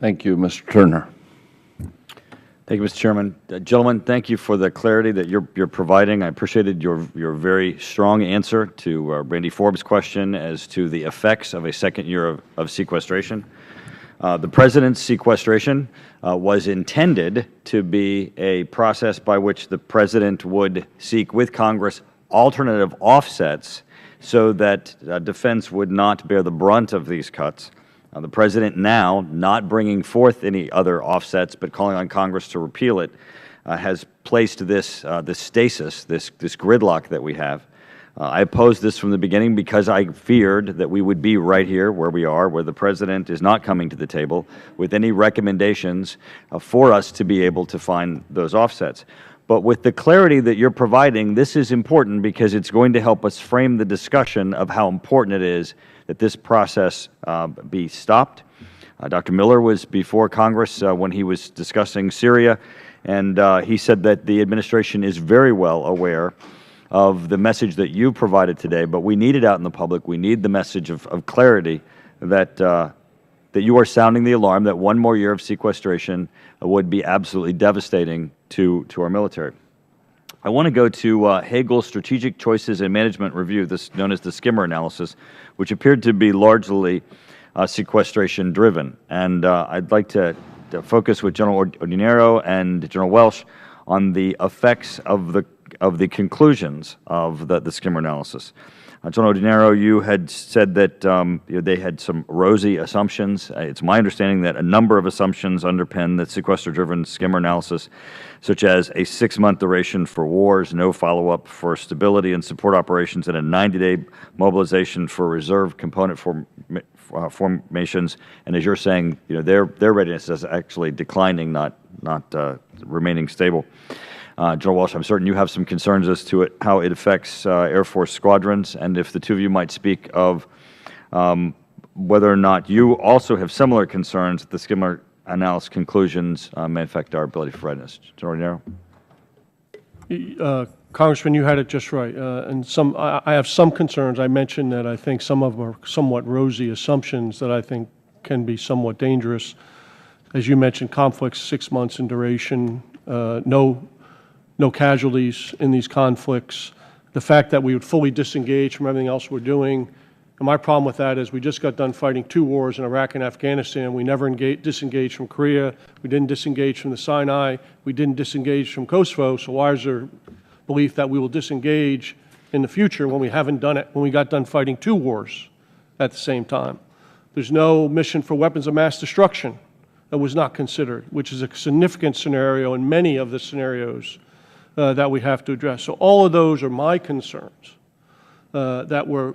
Thank you, Mr. Turner. Thank you, Mr. Chairman. Gentlemen, thank you for the clarity that you're providing. I appreciated your very strong answer to Randy Forbes' question as to the effects of a second year of sequestration. The President's sequestration was intended to be a process by which the President would seek with Congress alternative offsets so that defense would not bear the brunt of these cuts. The President now, not bringing forth any other offsets but calling on Congress to repeal it, has placed this stasis, this gridlock that we have. I opposed this from the beginning because I feared that we would be right here where we are, where the President is not coming to the table with any recommendations for us to be able to find those offsets. But with the clarity that you're providing, this is important because it's going to help us frame the discussion of how important it is that this process be stopped. Dr. Miller was before Congress when he was discussing Syria, and he said that the Administration is very well aware of the message that you provided today, but we need it out in the public. We need the message of clarity that, that you are sounding the alarm that one more year of sequestration would be absolutely devastating to our military. I want to go to Hagel's Strategic Choices and Management Review, this known as the skimmer analysis, which appeared to be largely sequestration driven. And I'd like to focus with General Ordinero and General Welsh on the effects of the conclusions of the skimmer analysis. General Ordinero, you had said that they had some rosy assumptions. It's my understanding that a number of assumptions underpin the sequester-driven skimmer analysis, such as a 6-month duration for wars, no follow-up for stability and support operations, and a 90-day mobilization for reserve component formations. And as you're saying, their readiness is actually declining, not remaining stable. General Welsh, I'm certain you have some concerns as to how it affects Air Force squadrons, and if the two of you might speak of whether or not you also have similar concerns that the skimmer analysis conclusions may affect our ability for readiness. General Ordinero? Congressman, you had it just right. And I have some concerns. I mentioned that I think some of them are somewhat rosy assumptions that I think can be somewhat dangerous. As you mentioned, conflicts 6 months in duration, no casualties in these conflicts, the fact that we would fully disengage from everything else we're doing. And my problem with that is we just got done fighting 2 wars in Iraq and Afghanistan. We never disengaged from Korea. We didn't disengage from the Sinai. We didn't disengage from Kosovo. So why is there belief that we will disengage in the future when we haven't done it, when we got done fighting 2 wars at the same time? There's no mission for weapons of mass destruction that was not considered, which is a significant scenario in many of the scenarios that we have to address. So all of those are my concerns that were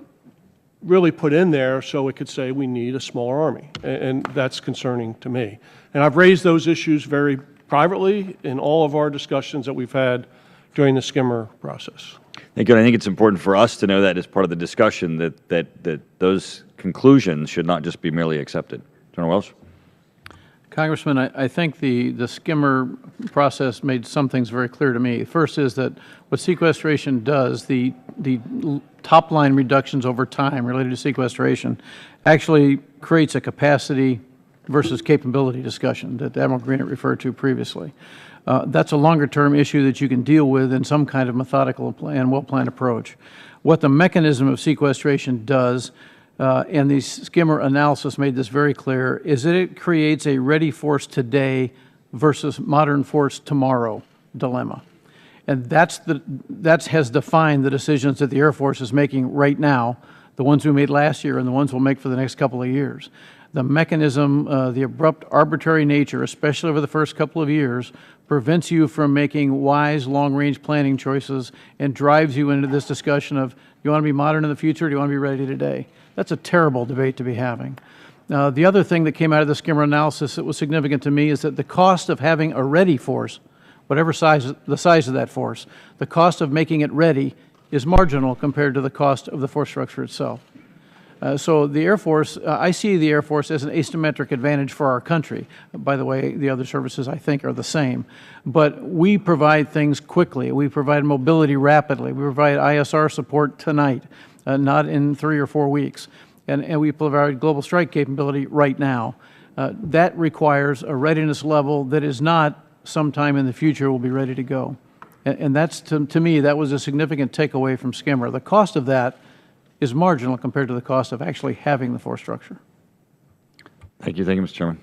really put in there so we could say we need a smaller Army, and that's concerning to me. And I've raised those issues very privately in all of our discussions that we've had during the skimmer process. Thank you. I think it's important for us to know that as part of the discussion that those conclusions should not just be merely accepted. General Welsh? Congressman, I think the skimmer process made some things very clear to me. First is that what sequestration does, the top-line reductions over time related to sequestration actually creates a capacity versus capability discussion that Admiral Greenert referred to previously. That's a longer-term issue that you can deal with in some kind of methodical and well-planned approach. What the mechanism of sequestration does, and the skimmer analysis made this very clear, is that it creates a ready force today versus modern force tomorrow dilemma. And that has defined the decisions that the Air Force is making right now, the ones we made last year and the ones we'll make for the next couple of years. The mechanism, the abrupt arbitrary nature, especially over the first couple of years, prevents you from making wise long-range planning choices and drives you into this discussion of, you want to be modern in the future, or do you want to be ready today? That's a terrible debate to be having. The other thing that came out of the skimmer analysis that was significant to me is that the cost of having a ready force, whatever the size of that force, the cost of making it ready is marginal compared to the cost of the force structure itself. So the Air Force, I see the Air Force as an asymmetric advantage for our country. By the way, the other services I think are the same. But we provide things quickly. We provide mobility rapidly. We provide ISR support tonight, not in 3 or 4 weeks. And we provide global strike capability right now. that requires a readiness level that is not sometime in the future will be ready to go. And that's, to me, that was a significant takeaway from Skimmer. The cost of that is marginal compared to the cost of actually having the force structure. Thank you, Mr. Chairman.